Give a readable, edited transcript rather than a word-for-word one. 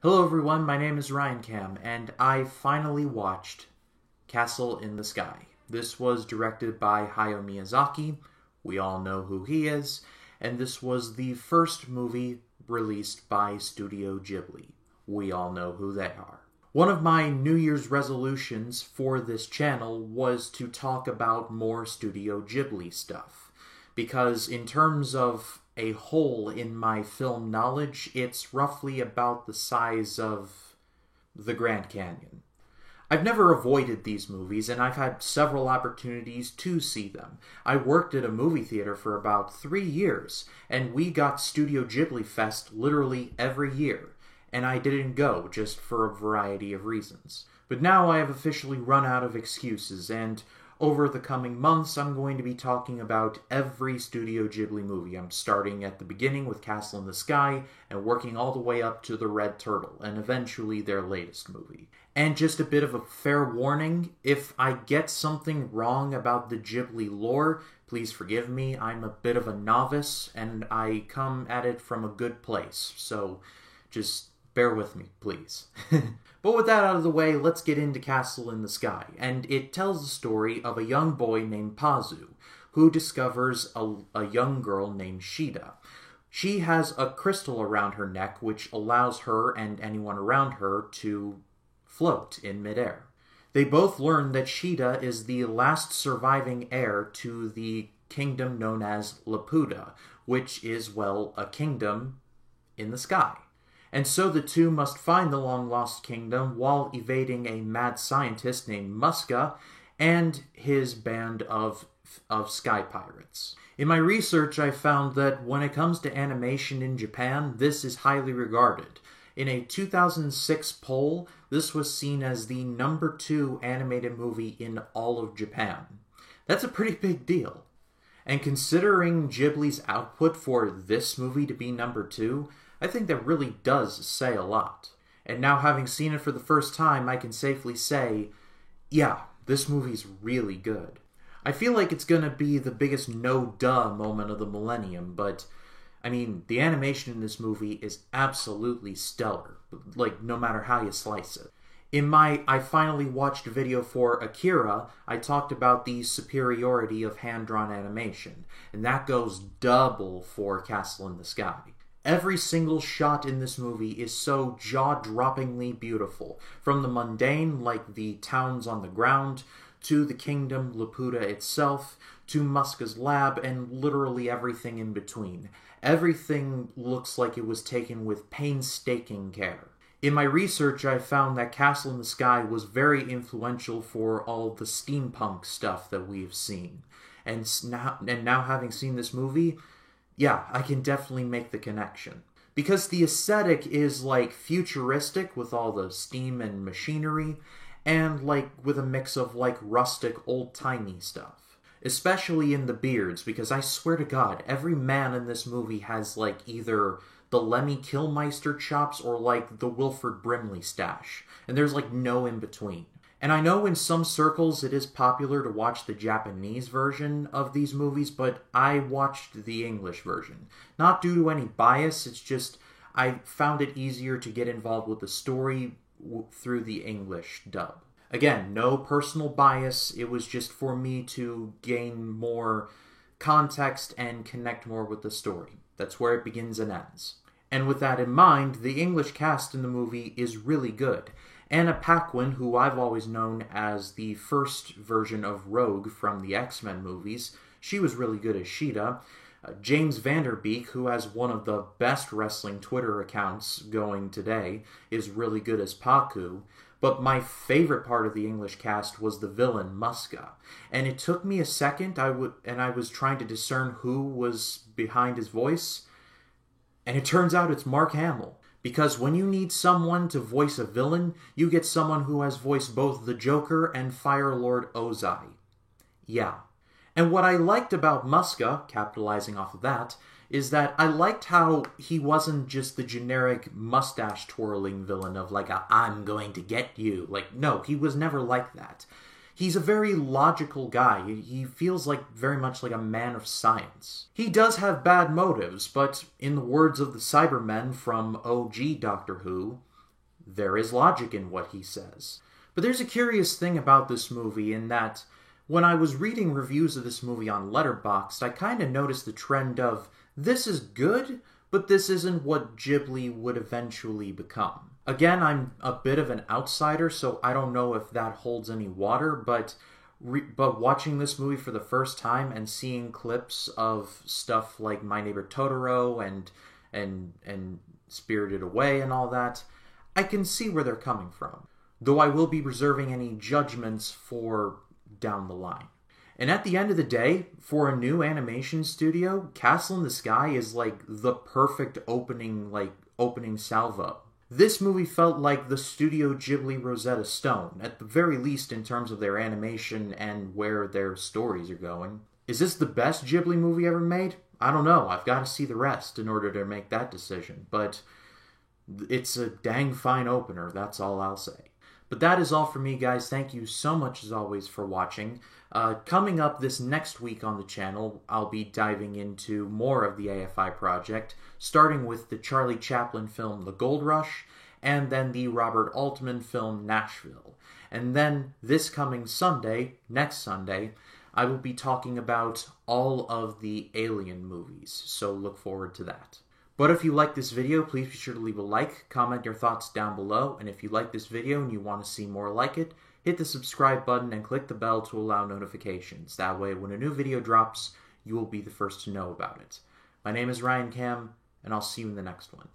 Hello everyone, my name is Ryan Cam, and I finally watched Castle in the Sky. This was directed by Hayao Miyazaki, we all know who he is, and this was the first movie released by Studio Ghibli. We all know who they are. One of my New Year's resolutions for this channel was to talk about more Studio Ghibli stuff, because in terms of a hole in my film knowledge, it's roughly about the size of the Grand Canyon. I've never avoided these movies, and I've had several opportunities to see them. I worked at a movie theater for about 3 years, and we got Studio Ghibli Fest literally every year, and I didn't go just for a variety of reasons. But now I have officially run out of excuses, and over the coming months, I'm going to be talking about every Studio Ghibli movie. I'm starting at the beginning with Castle in the Sky and working all the way up to The Red Turtle and eventually their latest movie. And just a bit of a fair warning, if I get something wrong about the Ghibli lore, please forgive me. I'm a bit of a novice and I come at it from a good place, so just bear with me, please. But with that out of the way, let's get into Castle in the Sky, and it tells the story of a young boy named Pazu, who discovers a young girl named Shida. She has a crystal around her neck which allows her and anyone around her to float in midair. They both learn that Shida is the last surviving heir to the kingdom known as Laputa, which is, well, a kingdom in the sky. And so the two must find the long-lost kingdom while evading a mad scientist named Muska and his band of sky pirates. In my research, I found that when it comes to animation in Japan, this is highly regarded. In a 2006 poll, this was seen as the number 2 animated movie in all of Japan. That's a pretty big deal. And considering Ghibli's output for this movie to be number 2, I think that really does say a lot. And now having seen it for the first time, I can safely say, yeah, this movie's really good. I feel like it's gonna be the biggest no-duh moment of the millennium, but, I mean, the animation in this movie is absolutely stellar, like, no matter how you slice it. In my I finally watched video for Akira, I talked about the superiority of hand-drawn animation, and that goes double for Castle in the Sky. Every single shot in this movie is so jaw-droppingly beautiful, from the mundane, like the towns on the ground, to the kingdom, Laputa itself, to Muska's lab, and literally everything in between. Everything looks like it was taken with painstaking care. In my research, I found that Castle in the Sky was very influential for all the steampunk stuff that we've seen. And now having seen this movie, yeah, I can definitely make the connection. Because the aesthetic is, like, futuristic with all the steam and machinery, and, like, with a mix of, like, rustic, old-timey stuff. Especially in the beards, because I swear to God, every man in this movie has, like, either the Lemmy Kilmister chops or, like, the Wilford Brimley stash. And there's, like, no in-between. And I know in some circles it is popular to watch the Japanese version of these movies, but I watched the English version. Not due to any bias, it's just I found it easier to get involved with the story through the English dub. Again, no personal bias, it was just for me to gain more context and connect more with the story. That's where it begins and ends. And with that in mind, the English cast in the movie is really good. Anna Paquin, who I've always known as the first version of Rogue from the X-Men movies, she was really good as Shida. James Van Der Beek, who has one of the best wrestling Twitter accounts going today, is really good as Paku. But my favorite part of the English cast was the villain, Muska. And it took me a second, I was trying to discern who was behind his voice, and it turns out it's Mark Hamill. Because when you need someone to voice a villain, you get someone who has voiced both the Joker and Fire Lord Ozai. Yeah. And what I liked about Muska, capitalizing off of that, is that I liked how he wasn't just the generic mustache-twirling villain of like a, I'm going to get you. Like, no, he was never like that. He's a very logical guy. He feels like very much like a man of science. He does have bad motives, but in the words of the Cybermen from OG Doctor Who, there is logic in what he says. But there's a curious thing about this movie in that when I was reading reviews of this movie on Letterboxd, I kind of noticed the trend of, this is good, but this isn't what Ghibli would eventually become. Again, I'm a bit of an outsider, so I don't know if that holds any water, but watching this movie for the first time and seeing clips of stuff like My Neighbor Totoro and Spirited Away and all that, I can see where they're coming from. Though I will be reserving any judgments for down the line. And at the end of the day, for a new animation studio, Castle in the Sky is like the perfect opening salvo. This movie felt like the Studio Ghibli Rosetta Stone, at the very least in terms of their animation and where their stories are going. Is this the best Ghibli movie ever made? I don't know. I've got to see the rest in order to make that decision. But it's a dang fine opener, that's all I'll say. But that is all for me, guys. Thank you so much, as always, for watching. Coming up this next week on the channel, I'll be diving into more of the AFI project, starting with the Charlie Chaplin film The Gold Rush, and then the Robert Altman film Nashville. And then this coming Sunday, next Sunday, I will be talking about all of the Alien movies, so look forward to that. But if you like this video, please be sure to leave a like, comment your thoughts down below, and if you like this video and you want to see more like it, hit the subscribe button and click the bell to allow notifications. That way, when a new video drops, you will be the first to know about it. My name is Ryan Cam, and I'll see you in the next one.